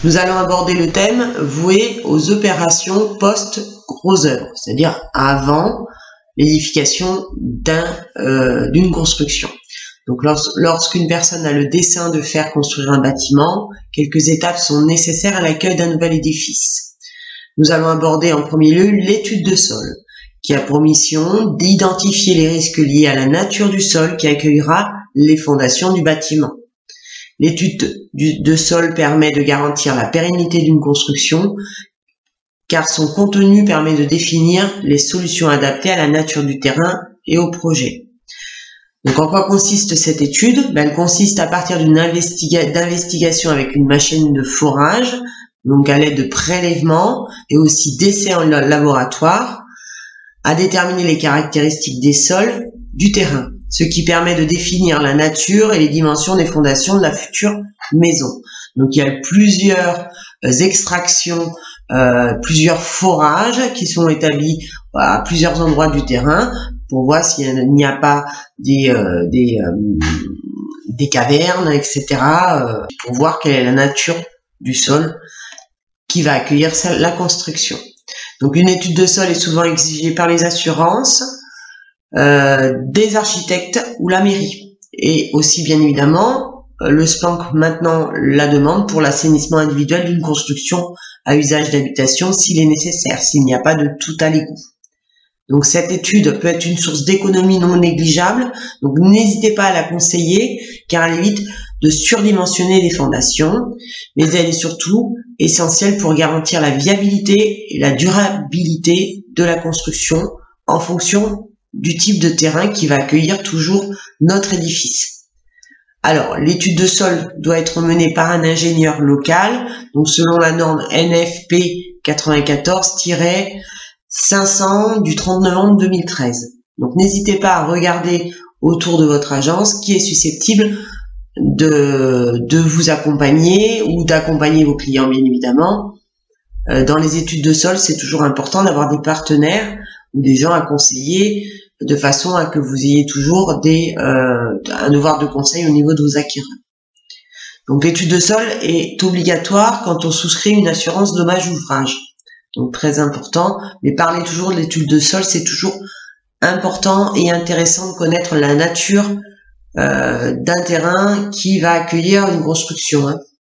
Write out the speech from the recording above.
Nous allons aborder le thème voué aux opérations post-gros œuvre, c'est-à-dire avant l'édification d'une construction. Donc lorsqu'une personne a le dessein de faire construire un bâtiment, quelques étapes sont nécessaires à l'accueil d'un nouvel édifice. Nous allons aborder en premier lieu l'étude de sol, qui a pour mission d'identifier les risques liés à la nature du sol qui accueillera les fondations du bâtiment. L'étude de sol permet de garantir la pérennité d'une construction, car son contenu permet de définir les solutions adaptées à la nature du terrain et au projet. Donc en quoi consiste cette étude? Elle consiste à partir d'une investigation avec une machine de forage, donc à l'aide de prélèvements et aussi d'essais en laboratoire, à déterminer les caractéristiques des sols du terrain, ce qui permet de définir la nature et les dimensions des fondations de la future maison. Donc il y a plusieurs extractions, plusieurs forages qui sont établis à plusieurs endroits du terrain pour voir s'il n'y a pas des cavernes, etc., pour voir quelle est la nature du sol qui va accueillir la construction. Donc une étude de sol est souvent exigée par les assurances, des architectes ou la mairie. Et aussi bien évidemment, le SPANC maintenant la demande pour l'assainissement individuel d'une construction à usage d'habitation s'il est nécessaire, s'il n'y a pas de tout à l'égout. Donc cette étude peut être une source d'économie non négligeable, donc n'hésitez pas à la conseiller car elle évite de surdimensionner les fondations, mais elle est surtout essentielle pour garantir la viabilité et la durabilité de la construction en fonction du type de terrain qui va accueillir toujours notre édifice. Alors, l'étude de sol doit être menée par un ingénieur local, donc selon la norme NFP 94-500 du 30 novembre 2013. Donc, n'hésitez pas à regarder autour de votre agence qui est susceptible de vous accompagner ou d'accompagner vos clients, bien évidemment. Dans les études de sol, c'est toujours important d'avoir des partenaires ou des gens à conseiller de façon à que vous ayez toujours un devoir de conseil au niveau de vos acquéreurs. Donc l'étude de sol est obligatoire quand on souscrit une assurance dommage ouvrage. Donc très important, mais parler toujours de l'étude de sol, c'est toujours important et intéressant de connaître la nature d'un terrain qui va accueillir une construction.